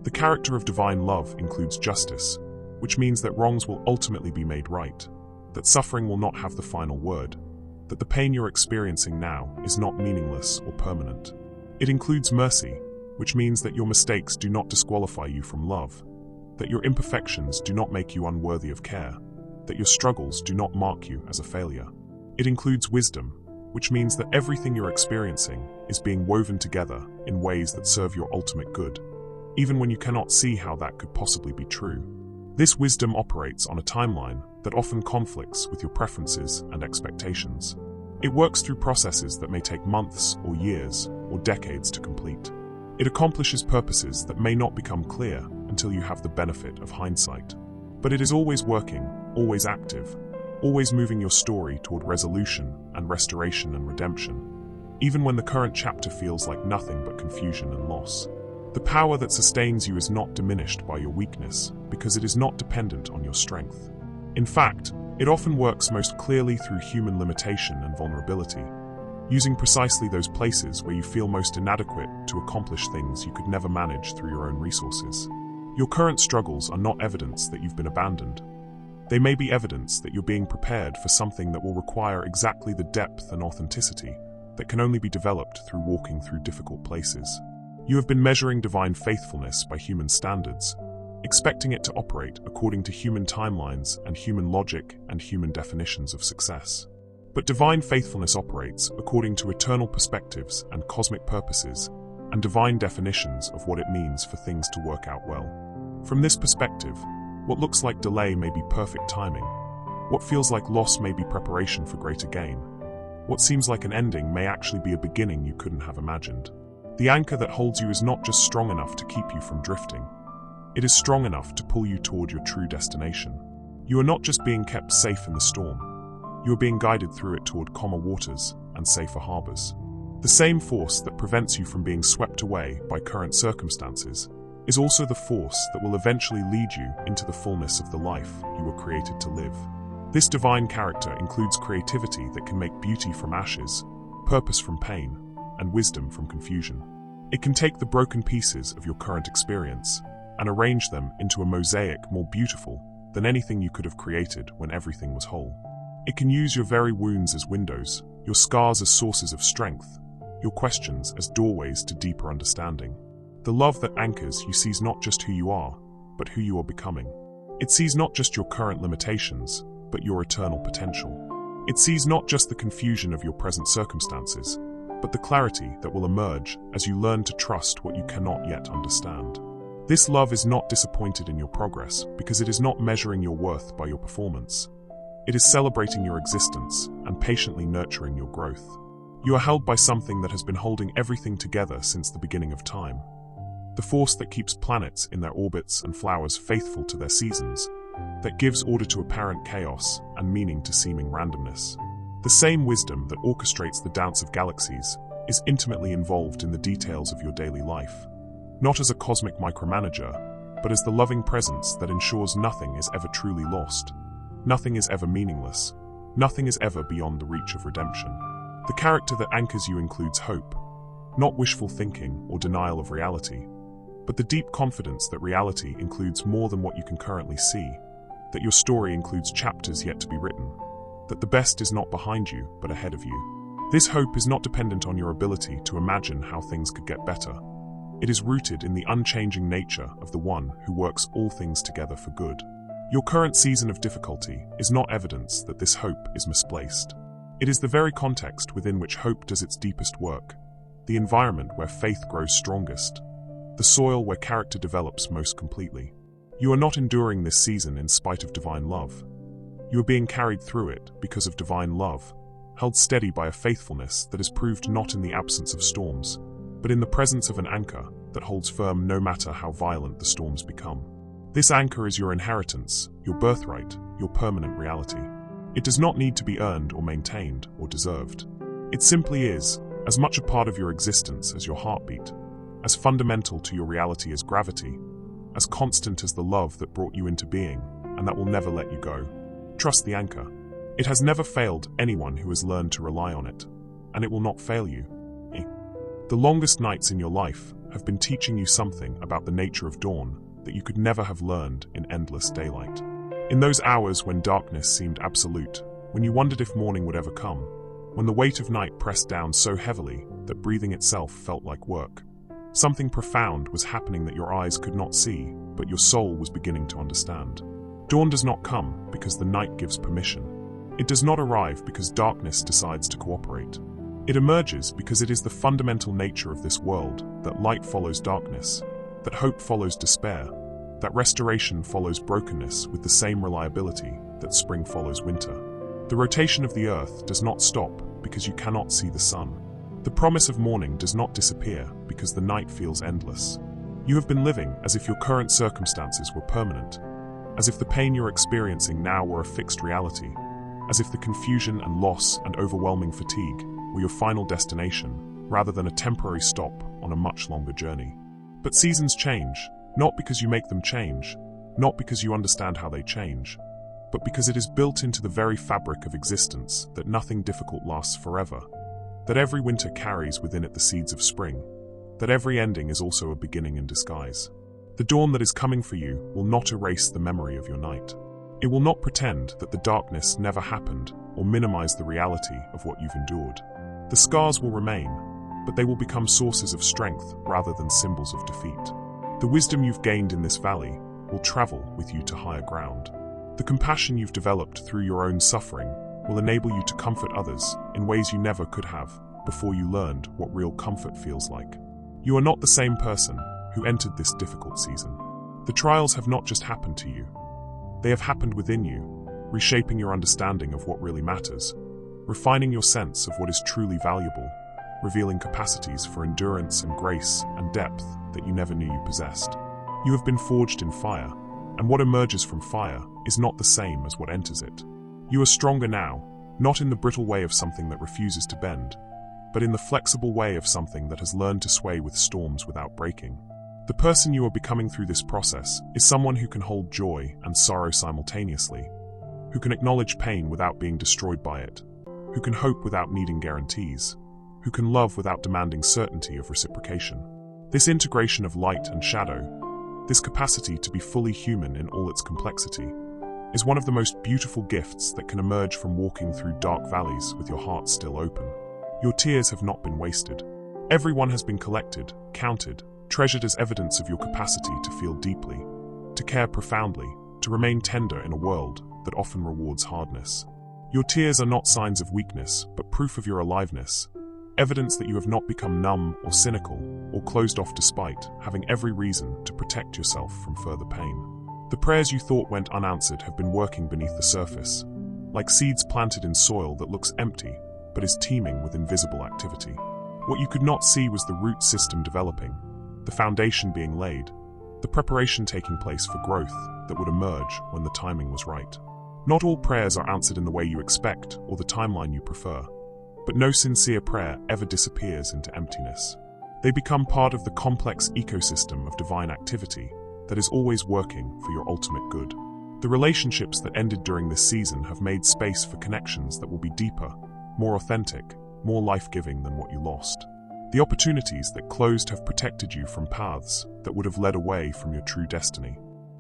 The character of divine love includes justice, which means that wrongs will ultimately be made right, that suffering will not have the final word, that the pain you're experiencing now is not meaningless or permanent. It includes mercy, which means that your mistakes do not disqualify you from love, that your imperfections do not make you unworthy of care, that your struggles do not mark you as a failure. It includes wisdom, which means that everything you're experiencing is being woven together in ways that serve your ultimate good, even when you cannot see how that could possibly be true. This wisdom operates on a timeline that often conflicts with your preferences and expectations. It works through processes that may take months or years or decades to complete. It accomplishes purposes that may not become clear until you have the benefit of hindsight. But it is always working, always active, always moving your story toward resolution and restoration and redemption, even when the current chapter feels like nothing but confusion and loss. The power that sustains you is not diminished by your weakness, because it is not dependent on your strength. In fact, it often works most clearly through human limitation and vulnerability, using precisely those places where you feel most inadequate to accomplish things you could never manage through your own resources. Your current struggles are not evidence that you've been abandoned. They may be evidence that you're being prepared for something that will require exactly the depth and authenticity that can only be developed through walking through difficult places. You have been measuring divine faithfulness by human standards, expecting it to operate according to human timelines and human logic and human definitions of success. But divine faithfulness operates according to eternal perspectives and cosmic purposes, and divine definitions of what it means for things to work out well. From this perspective, what looks like delay may be perfect timing. What feels like loss may be preparation for greater gain. What seems like an ending may actually be a beginning you couldn't have imagined. The anchor that holds you is not just strong enough to keep you from drifting. It is strong enough to pull you toward your true destination. You are not just being kept safe in the storm. You are being guided through it toward calmer waters and safer harbors. The same force that prevents you from being swept away by current circumstances is also the force that will eventually lead you into the fullness of the life you were created to live. This divine character includes creativity that can make beauty from ashes, purpose from pain, and wisdom from confusion. It can take the broken pieces of your current experience and arrange them into a mosaic more beautiful than anything you could have created when everything was whole. It can use your very wounds as windows, your scars as sources of strength, your questions as doorways to deeper understanding. The love that anchors you sees not just who you are, but who you are becoming. It sees not just your current limitations, but your eternal potential. It sees not just the confusion of your present circumstances, but the clarity that will emerge as you learn to trust what you cannot yet understand. This love is not disappointed in your progress because it is not measuring your worth by your performance. It is celebrating your existence and patiently nurturing your growth. You are held by something that has been holding everything together since the beginning of time. The force that keeps planets in their orbits and flowers faithful to their seasons, that gives order to apparent chaos and meaning to seeming randomness. The same wisdom that orchestrates the dance of galaxies is intimately involved in the details of your daily life, not as a cosmic micromanager, but as the loving presence that ensures nothing is ever truly lost, nothing is ever meaningless, nothing is ever beyond the reach of redemption. The character that anchors you includes hope, not wishful thinking or denial of reality, but the deep confidence that reality includes more than what you can currently see, that your story includes chapters yet to be written, that the best is not behind you but ahead of you. This hope is not dependent on your ability to imagine how things could get better. It is rooted in the unchanging nature of the one who works all things together for good. Your current season of difficulty is not evidence that this hope is misplaced. It is the very context within which hope does its deepest work, the environment where faith grows strongest, the soil where character develops most completely. You are not enduring this season in spite of divine love. You are being carried through it because of divine love, held steady by a faithfulness that is proved not in the absence of storms, but in the presence of an anchor that holds firm no matter how violent the storms become. This anchor is your inheritance, your birthright, your permanent reality. It does not need to be earned or maintained or deserved. It simply is, as much a part of your existence as your heartbeat, as fundamental to your reality as gravity, as constant as the love that brought you into being and that will never let you go. Trust the anchor. It has never failed anyone who has learned to rely on it, and it will not fail you. The longest nights in your life have been teaching you something about the nature of dawn that you could never have learned in endless daylight. In those hours when darkness seemed absolute, when you wondered if morning would ever come, when the weight of night pressed down so heavily that breathing itself felt like work, something profound was happening that your eyes could not see, but your soul was beginning to understand. Dawn does not come because the night gives permission. It does not arrive because darkness decides to cooperate. It emerges because it is the fundamental nature of this world that light follows darkness, that hope follows despair, that restoration follows brokenness with the same reliability that spring follows winter. The rotation of the earth does not stop because you cannot see the sun. The promise of morning does not disappear because the night feels endless. You have been living as if your current circumstances were permanent, as if the pain you're experiencing now were a fixed reality, as if the confusion and loss and overwhelming fatigue were your final destination, rather than a temporary stop on a much longer journey. But seasons change, not because you make them change, not because you understand how they change, but because it is built into the very fabric of existence that nothing difficult lasts forever, that every winter carries within it the seeds of spring, that every ending is also a beginning in disguise. The dawn that is coming for you will not erase the memory of your night. It will not pretend that the darkness never happened or minimize the reality of what you've endured. The scars will remain, but they will become sources of strength rather than symbols of defeat. The wisdom you've gained in this valley will travel with you to higher ground. The compassion you've developed through your own suffering will enable you to comfort others in ways you never could have before you learned what real comfort feels like. You are not the same person who entered this difficult season. The trials have not just happened to you. They have happened within you, reshaping your understanding of what really matters, refining your sense of what is truly valuable, revealing capacities for endurance and grace and depth that you never knew you possessed. You have been forged in fire, and what emerges from fire is not the same as what enters it. You are stronger now, not in the brittle way of something that refuses to bend, but in the flexible way of something that has learned to sway with storms without breaking. The person you are becoming through this process is someone who can hold joy and sorrow simultaneously, who can acknowledge pain without being destroyed by it, who can hope without needing guarantees, who can love without demanding certainty of reciprocation. This integration of light and shadow, this capacity to be fully human in all its complexity, is one of the most beautiful gifts that can emerge from walking through dark valleys with your heart still open. Your tears have not been wasted. Everyone has been collected, counted, treasured as evidence of your capacity to feel deeply, to care profoundly, to remain tender in a world that often rewards hardness. Your tears are not signs of weakness, but proof of your aliveness, evidence that you have not become numb or cynical or closed off despite having every reason to protect yourself from further pain. The prayers you thought went unanswered have been working beneath the surface, like seeds planted in soil that looks empty but is teeming with invisible activity. What you could not see was the root system developing, the foundation being laid, the preparation taking place for growth that would emerge when the timing was right. Not all prayers are answered in the way you expect or the timeline you prefer, but no sincere prayer ever disappears into emptiness. They become part of the complex ecosystem of divine activity that is always working for your ultimate good. The relationships that ended during this season have made space for connections that will be deeper, more authentic, more life-giving than what you lost. The opportunities that closed have protected you from paths that would have led away from your true destiny.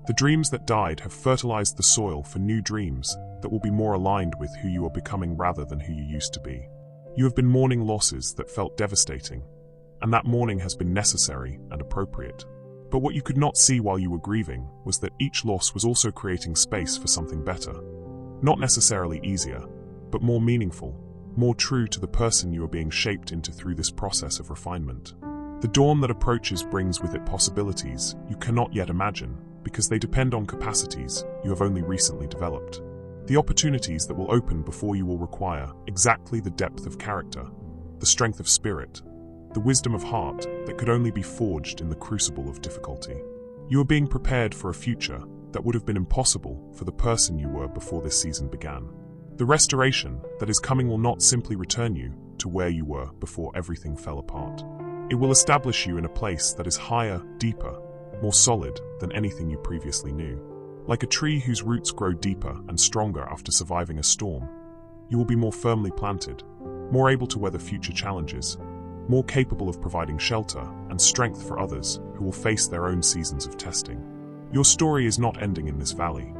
The dreams that died have fertilized the soil for new dreams that will be more aligned with who you are becoming rather than who you used to be. You have been mourning losses that felt devastating, and that mourning has been necessary and appropriate. But what you could not see while you were grieving was that each loss was also creating space for something better. Not necessarily easier, but more meaningful, more true to the person you are being shaped into through this process of refinement. The dawn that approaches brings with it possibilities you cannot yet imagine because they depend on capacities you have only recently developed. The opportunities that will open before you will require exactly the depth of character, the strength of spirit, the wisdom of heart that could only be forged in the crucible of difficulty. You are being prepared for a future that would have been impossible for the person you were before this season began. The restoration that is coming will not simply return you to where you were before everything fell apart. It will establish you in a place that is higher, deeper, more solid than anything you previously knew. Like a tree whose roots grow deeper and stronger after surviving a storm, you will be more firmly planted, more able to weather future challenges, more capable of providing shelter and strength for others who will face their own seasons of testing. Your story is not ending in this valley.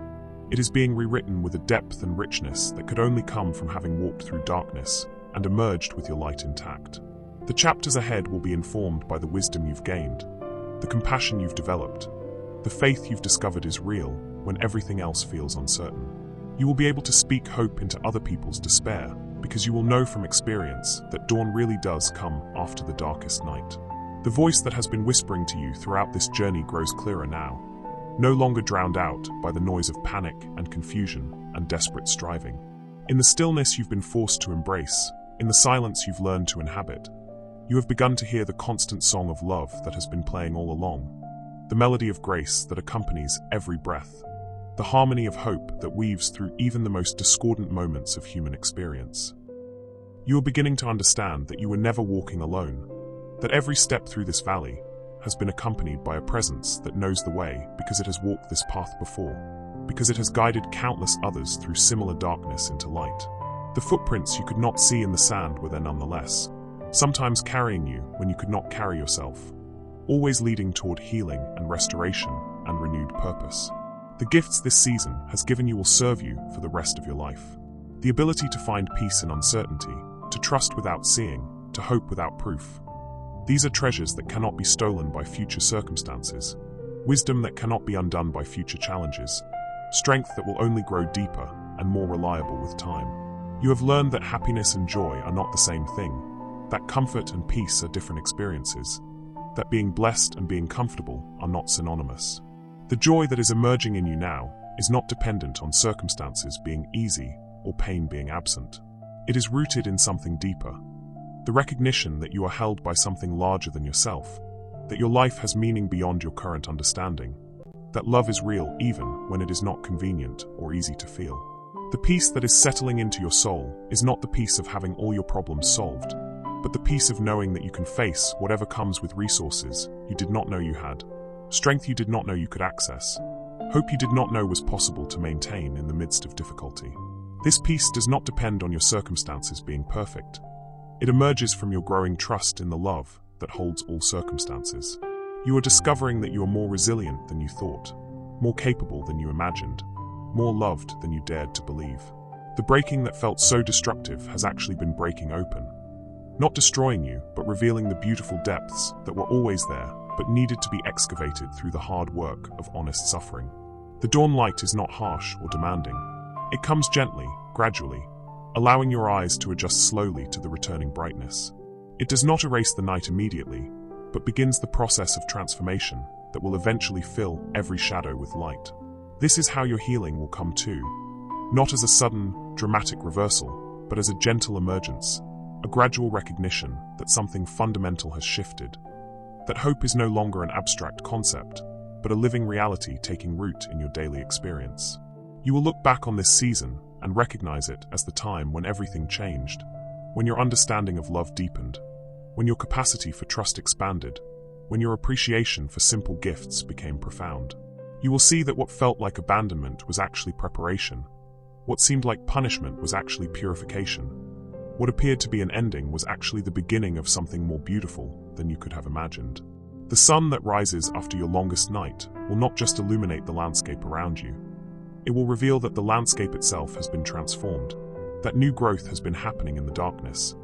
It is being rewritten with a depth and richness that could only come from having walked through darkness and emerged with your light intact. The chapters ahead will be informed by the wisdom you've gained, the compassion you've developed, the faith you've discovered is real when everything else feels uncertain. You will be able to speak hope into other people's despair because you will know from experience that dawn really does come after the darkest night. The voice that has been whispering to you throughout this journey grows clearer now, no longer drowned out by the noise of panic and confusion and desperate striving. In the stillness you've been forced to embrace, in the silence you've learned to inhabit, you have begun to hear the constant song of love that has been playing all along, the melody of grace that accompanies every breath, the harmony of hope that weaves through even the most discordant moments of human experience. You are beginning to understand that you were never walking alone, that every step through this valley has been accompanied by a presence that knows the way because it has walked this path before, because it has guided countless others through similar darkness into light. The footprints you could not see in the sand were there nonetheless, sometimes carrying you when you could not carry yourself, always leading toward healing and restoration and renewed purpose. The gifts this season has given you will serve you for the rest of your life. The ability to find peace in uncertainty, to trust without seeing, to hope without proof. These are treasures that cannot be stolen by future circumstances, wisdom that cannot be undone by future challenges, strength that will only grow deeper and more reliable with time. You have learned that happiness and joy are not the same thing, that comfort and peace are different experiences, that being blessed and being comfortable are not synonymous. The joy that is emerging in you now is not dependent on circumstances being easy or pain being absent. It is rooted in something deeper, The recognition that you are held by something larger than yourself, that your life has meaning beyond your current understanding, that love is real even when it is not convenient or easy to feel. The peace that is settling into your soul is not the peace of having all your problems solved, but the peace of knowing that you can face whatever comes with resources you did not know you had, strength you did not know you could access, hope you did not know was possible to maintain in the midst of difficulty. This peace does not depend on your circumstances being perfect. It emerges from your growing trust in the love that holds all circumstances. You are discovering that you are more resilient than you thought, more capable than you imagined, more loved than you dared to believe. The breaking that felt so destructive has actually been breaking open, not destroying you, but revealing the beautiful depths that were always there, but needed to be excavated through the hard work of honest suffering. The dawn light is not harsh or demanding. It comes gently, gradually, allowing your eyes to adjust slowly to the returning brightness. It does not erase the night immediately, but begins the process of transformation that will eventually fill every shadow with light. This is how your healing will come too, not as a sudden, dramatic reversal, but as a gentle emergence, a gradual recognition that something fundamental has shifted, that hope is no longer an abstract concept, but a living reality taking root in your daily experience. You will look back on this season and recognize it as the time when everything changed, when your understanding of love deepened, when your capacity for trust expanded, when your appreciation for simple gifts became profound. You will see that what felt like abandonment was actually preparation, what seemed like punishment was actually purification, what appeared to be an ending was actually the beginning of something more beautiful than you could have imagined. The sun that rises after your longest night will not just illuminate the landscape around you. It will reveal that the landscape itself has been transformed, that new growth has been happening in the darkness,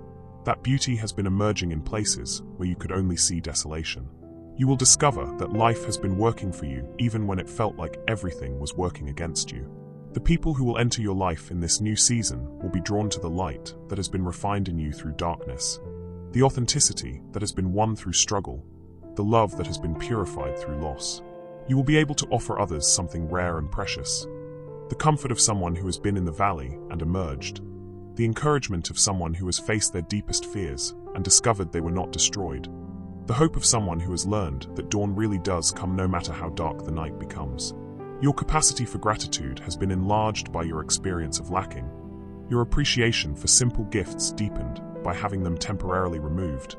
that beauty has been emerging in places where you could only see desolation. You will discover that life has been working for you even when it felt like everything was working against you. The people who will enter your life in this new season will be drawn to the light that has been refined in you through darkness, the authenticity that has been won through struggle, the love that has been purified through loss. You will be able to offer others something rare and precious, the comfort of someone who has been in the valley and emerged, the encouragement of someone who has faced their deepest fears and discovered they were not destroyed, the hope of someone who has learned that dawn really does come no matter how dark the night becomes. Your capacity for gratitude has been enlarged by your experience of lacking, your appreciation for simple gifts deepened by having them temporarily removed,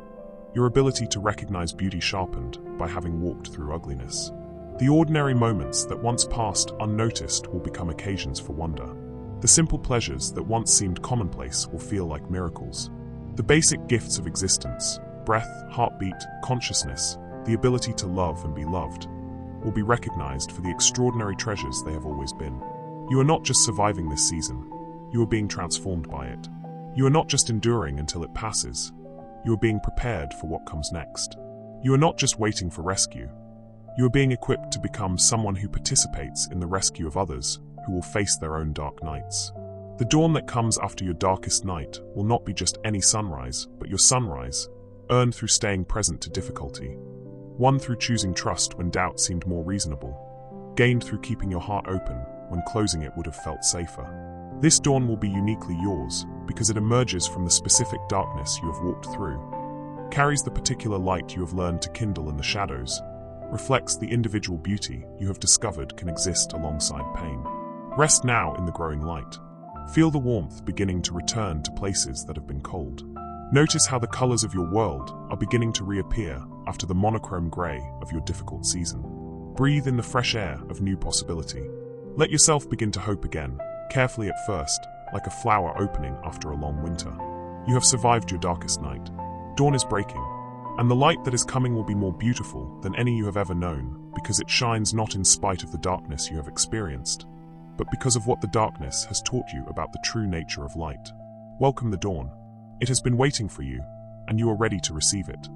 your ability to recognize beauty sharpened by having walked through ugliness. The ordinary moments that once passed unnoticed will become occasions for wonder. The simple pleasures that once seemed commonplace will feel like miracles. The basic gifts of existence, breath, heartbeat, consciousness, the ability to love and be loved, will be recognized for the extraordinary treasures they have always been. You are not just surviving this season, you are being transformed by it. You are not just enduring until it passes, you are being prepared for what comes next. You are not just waiting for rescue, you are being equipped to become someone who participates in the rescue of others who will face their own dark nights. The dawn that comes after your darkest night will not be just any sunrise, but your sunrise, earned through staying present to difficulty, won through choosing trust when doubt seemed more reasonable, gained through keeping your heart open when closing it would have felt safer. This dawn will be uniquely yours because it emerges from the specific darkness you have walked through, carries the particular light you have learned to kindle in the shadows, reflects the individual beauty you have discovered can exist alongside pain. Rest now in the growing light. Feel the warmth beginning to return to places that have been cold. Notice how the colors of your world are beginning to reappear after the monochrome gray of your difficult season. Breathe in the fresh air of new possibility. Let yourself begin to hope again, carefully at first, like a flower opening after a long winter. You have survived your darkest night. Dawn is breaking, and the light that is coming will be more beautiful than any you have ever known, because it shines not in spite of the darkness you have experienced, but because of what the darkness has taught you about the true nature of light. Welcome the dawn. It has been waiting for you, and you are ready to receive it.